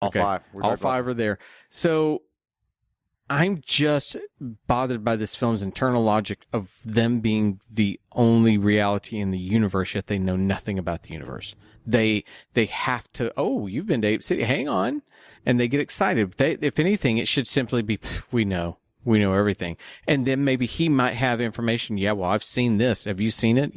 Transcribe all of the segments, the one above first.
All five. All five are there. So I'm just bothered by this film's internal logic of them being the only reality in the universe, yet they know nothing about the universe. They have to, oh, you've been to Ape City, hang on. And they get excited. If anything, it should simply be, we know everything. And then maybe he might have information. Yeah, well, I've seen this. Have you seen it?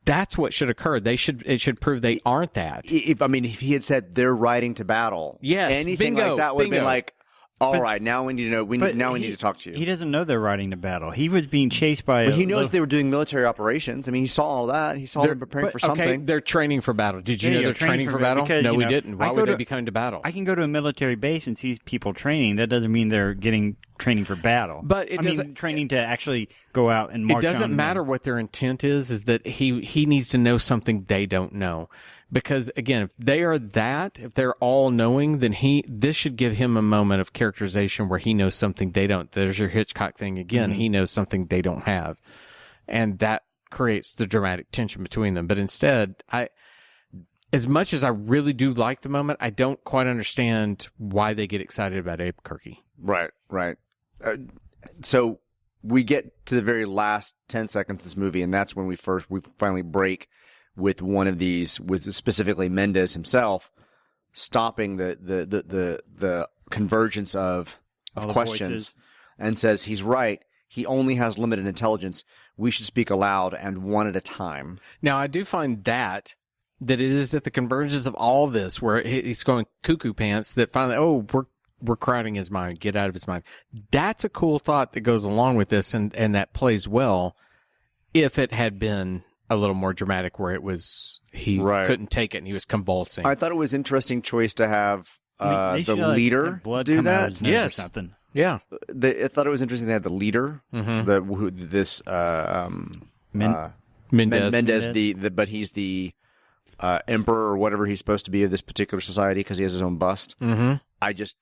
That's what should occur. It should prove they aren't that. If he had said they're riding to battle, yes, anything bingo, like that would have been like, all right, now we need to know. We need to talk to you. He doesn't know they're riding to battle. He was being chased by. But he knows they were doing military operations. I mean, he saw all that. He saw them preparing for something. Okay, they're training for battle. Did you know they're training for battle? Because, no, we didn't. Why would they be coming to battle? I can go to a military base and see people training. That doesn't mean they're getting training for battle. But it doesn't training to actually go out and march. It doesn't matter what their intent is that he needs to know something they don't know. Because again, if they are if they're all knowing, then this should give him a moment of characterization where he knows something they don't. There's your Hitchcock thing again. Mm-hmm. He knows something they don't have. And that creates the dramatic tension between them. But instead, as much as I really do like the moment, I don't quite understand why they get excited about Albuquerque. Right. So we get to the very last 10 seconds of this movie, and that's when we finally break with one of these, with specifically Mendez himself, stopping the convergence of questions voices. And says he's right. He only has limited intelligence. We should speak aloud and one at a time. Now, I do find that it is at the convergence of all this where he's going cuckoo pants that finally, we're crowding his mind, get out of his mind. That's a cool thought that goes along with this and that plays well if it had been a little more dramatic where it was he couldn't take it and he was convulsing. I thought it was an interesting choice to have the leader do that. Yes. Something. Yeah. I thought it was interesting they had the leader, Mendez. but he's the emperor or whatever he's supposed to be of this particular society because he has his own bust. Mm-hmm. I just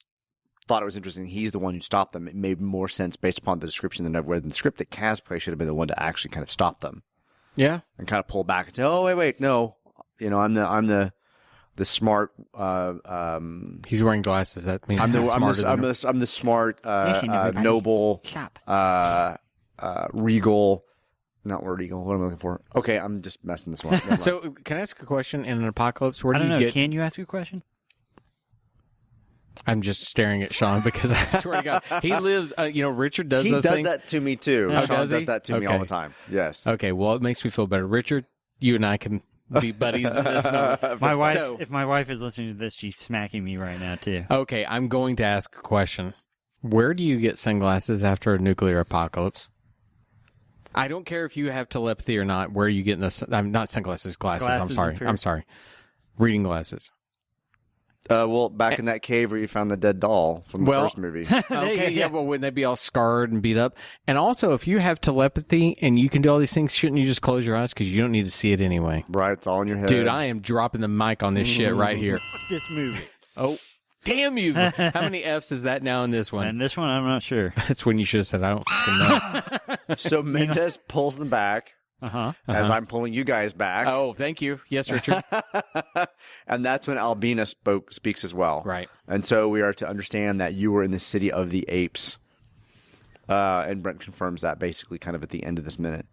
thought it was interesting. He's the one who stopped them. It made more sense based upon the description than I've read in the script that Casplay should have been the one to actually kind of stop them. Yeah. And kind of pull back and say, "Oh, wait, no. I'm the smart he's wearing glasses. That means I'm the smart noble regal, not word eagle. What am I looking for? Okay, I'm just messing this one. So, can I ask a question? In an apocalypse, where do you get? Can you ask a question? I'm just staring at Sean because I swear to God, he lives. Richard does those things. He does that to me too. Oh, Sean does that to me all the time. Yes. Okay. Well, it makes me feel better. Richard, you and I can be buddies in this moment. If my wife is listening to this, she's smacking me right now too. Okay, I'm going to ask a question. Where do you get sunglasses after a nuclear apocalypse? I don't care if you have telepathy or not. Where are you getting this? I'm not sunglasses, glasses. I'm sorry. Reading glasses. Back in that cave where you found the dead doll from the first movie. Okay, yeah. Well, wouldn't they be all scarred and beat up? And also, if you have telepathy and you can do all these things, shouldn't you just close your eyes because you don't need to see it anyway? Right, it's all in your head. Dude, I am dropping the mic on this shit right here. This movie. Oh, damn you. How many F's is that now in this one? And this one, I'm not sure. That's when you should have said, I don't fucking know. So Mendez pulls them back. As I'm pulling you guys back. Oh, thank you. Yes, Richard. And that's when Albina speaks as well. Right. And so we are to understand that you were in the city of the apes. And Brent confirms that basically kind of at the end of this minute.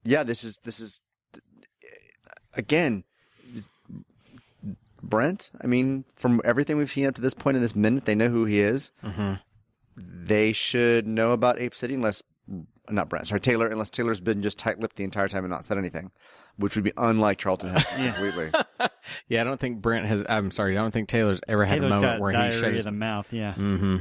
This is again, Brent, I mean, from everything we've seen up to this point in this minute, they know who he is. Mm-hmm. They should know about Ape City Taylor, unless Taylor's been just tight-lipped the entire time and not said anything, which would be unlike Charlton Heston completely. Yeah, I don't think I don't think Taylor's ever had a moment where he shut his the mouth. Yeah. Mm-hmm.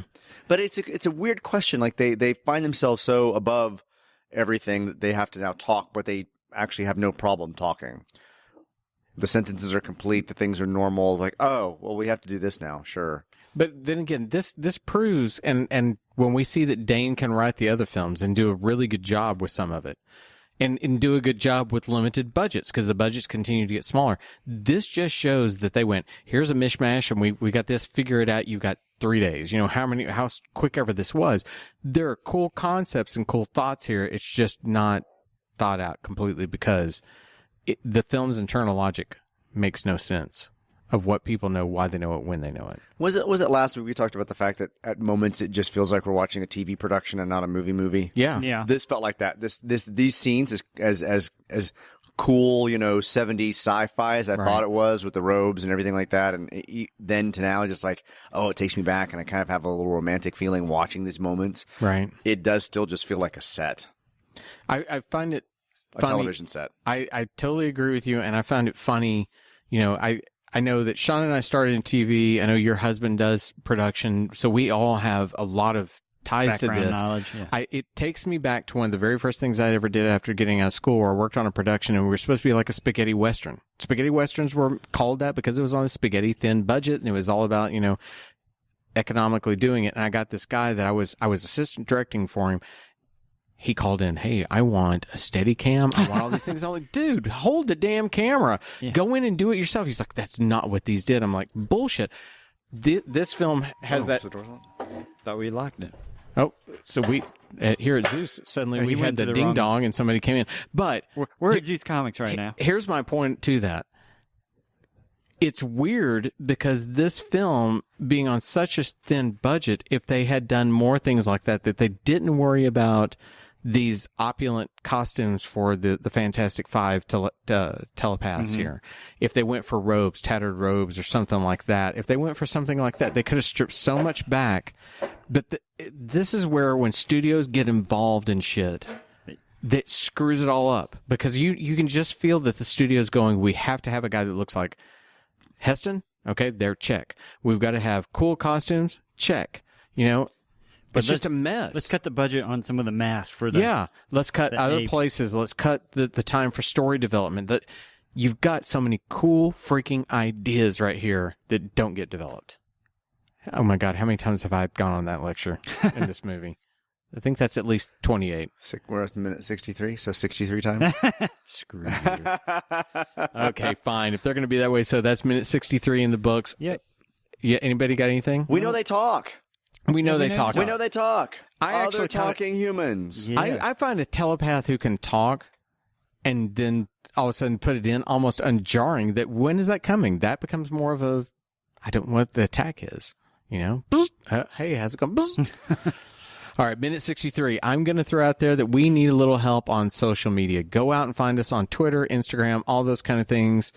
But it's a weird question. Like they find themselves so above everything that they have to now talk, but they actually have no problem talking. The sentences are complete. The things are normal. Like, oh, well, we have to do this now. Sure. But then again, this proves, and when we see that Dane can write the other films and do a really good job with some of it, and do a good job with limited budgets, because the budgets continue to get smaller, this just shows that they went, here's a mishmash, and we got this, figure it out, you got 3 days. How quick ever this was. There are cool concepts and cool thoughts here. It's just not thought out completely because the film's internal logic makes no sense. of what people know, why they know it, when they know it. Was it last week we talked about the fact that at moments it just feels like we're watching a TV production and not a movie? Yeah. Yeah. This felt like that. These scenes as cool, 70s sci-fi as I thought it was, with the robes and everything like that, and then to now, just like, oh, it takes me back, and I kind of have a little romantic feeling watching these moments. Right. It does still just feel like a set, I find it a funny. television set. I totally agree with you, and I found it funny. I know that Sean and I started in TV. I know your husband does production, so we all have a lot of ties to Background this. knowledge, yeah. It takes me back to one of the very first things I ever did after getting out of school, where I worked on a production, and we were supposed to be like a spaghetti western. Spaghetti westerns were called that because it was on a spaghetti thin budget, and it was all about, economically doing it. And I got this guy that I was assistant directing for him. He called in, hey, I want a steady cam. I want all these things. I'm like, dude, hold the damn camera. Yeah. Go in and do it yourself. He's like, that's not what these did. I'm like, bullshit. This film has that. Thought we locked it. Oh, so we here at Zeus suddenly He we went had to the the ding wrong- dong and somebody came in. But We're at Zeus Comics right now. here's my point to that. It's weird because this film being on such a thin budget, if they had done more things like that they didn't worry about these opulent costumes for the Fantastic Five telepaths here. If they went for robes, tattered robes or something like that, if they went for something like that, they could have stripped so much back. But this is where when studios get involved in shit, that screws it all up, because you can just feel that the studio's going, we have to have a guy that looks like Heston. Okay, there, check. We've got to have cool costumes. Check. It's just a mess. Let's cut the budget on some of the masks for the. Yeah, let's cut the other apes. places. Let's cut the time for story development. That you've got so many cool freaking ideas right here that don't get developed. Oh my God, how many times have I gone on that lecture in this movie? I think that's at least 28. We're at minute 63, so 63 times. Screw you. Okay, fine. If they're going to be that way, so that's minute 63 in the books. Yep. Yeah. Anybody got anything? We know they talk. We know they know talk. they We know they talk. I actually Other kinda- talking humans. Yeah. I find a telepath who can talk and then all of a sudden put it in almost unjarring. That when is that coming? That becomes more of a, I don't know what the attack is. Hey, how's it going? All right, minute 63. I'm going to throw out there that we need a little help on social media. Go out and find us on Twitter, Instagram, all those kind of things.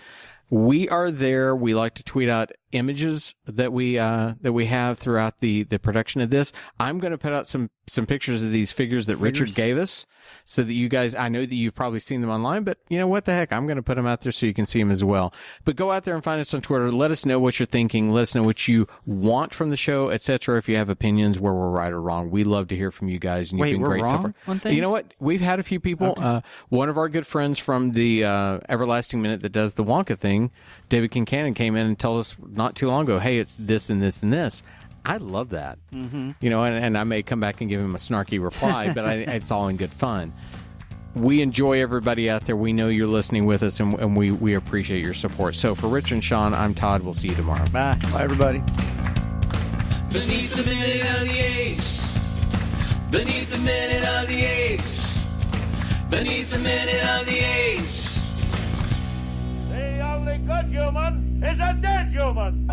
We are there. We like to tweet out images that we have throughout the production of this. I'm going to put out some pictures of these figures that Richard gave us, so that you guys, I know that you've probably seen them online, but what the heck? I'm going to put them out there so you can see them as well. But go out there and find us on Twitter. Let us know what you're thinking. Let us know what you want from the show, etc. If you have opinions where we're right or wrong, we love to hear from you guys. And Wait, you've been we're great so wrong far. on things? You know what? We've had a few people. Okay. One of our good friends from the Everlasting Minute that does the Wonka thing, David Kincannon, came in and told us not too long ago, hey, it's this and this and this. I love that. Mm-hmm. And I may come back and give him a snarky reply, but it's all in good fun. We enjoy everybody out there. We know you're listening with us, and we appreciate your support. So for Rich and Sean, I'm Todd. We'll see you tomorrow. Bye. Bye, everybody. Beneath the minute of the apes. Beneath the minute of the apes. Beneath the minute of the apes. The only good human is a dead human.